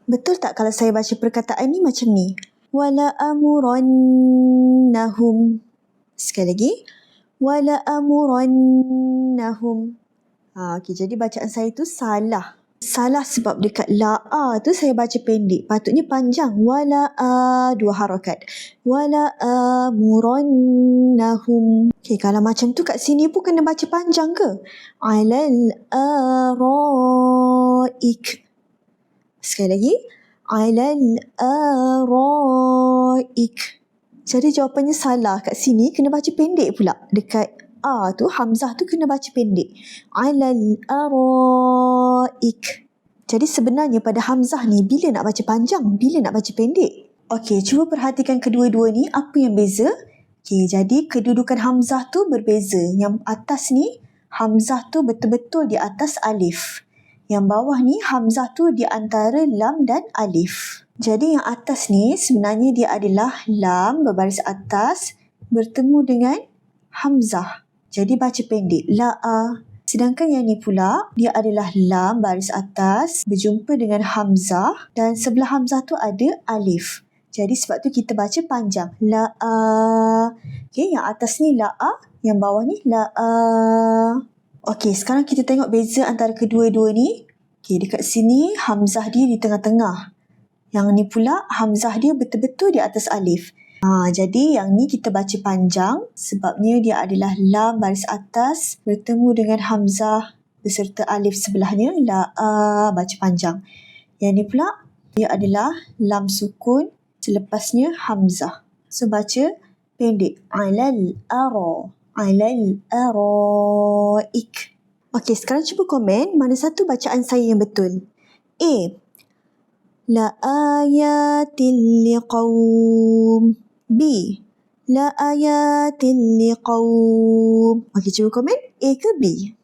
Betul tak kalau saya baca perkataan ni macam ni? Wala amurannahum. Sekali lagi. Wala amurannahum. Okey, jadi bacaan saya tu salah. Salah sebab dekat la'a tu saya baca pendek. Patutnya panjang. Wala'a, 2 harakat. Wala amurannahum. Okey, kalau macam tu kat sini pun kena baca panjang ke? Alal araik. Sekali lagi. Alal araik. Jadi jawapannya salah. Kat sini kena baca pendek pula. Dekat A tu, Hamzah tu kena baca pendek. Alal araik. Jadi sebenarnya pada Hamzah ni, bila nak baca panjang, bila nak baca pendek. Okey, cuba perhatikan kedua-dua ni, apa yang beza? Okey, jadi kedudukan Hamzah tu berbeza. Yang atas ni, Hamzah tu betul-betul di atas alif. Yang bawah ni, Hamzah tu di antara lam dan alif. Jadi yang atas ni sebenarnya dia adalah lam berbaris atas bertemu dengan Hamzah. Jadi baca pendek, la'a. Sedangkan yang ni pula, dia adalah lam baris atas berjumpa dengan Hamzah dan sebelah Hamzah tu ada alif. Jadi sebab tu kita baca panjang, la'a. Okay, yang atas ni la'a, yang bawah ni la'a. Okey, sekarang kita tengok beza antara kedua-dua ni. Okey, dekat sini Hamzah dia di tengah-tengah. Yang ni pula Hamzah dia betul-betul di atas alif. Jadi yang ni kita baca panjang sebabnya dia adalah lam baris atas bertemu dengan Hamzah beserta alif sebelahnya, la'a, baca panjang. Yang ni pula dia adalah lam sukun selepasnya Hamzah. So baca pendek, alal ara, alal araik. Okey, sekarang cuba komen mana satu bacaan saya yang betul. A, la ayatil liqaum. B, la ayatil liqaum. Okey, cuba komen A ke B?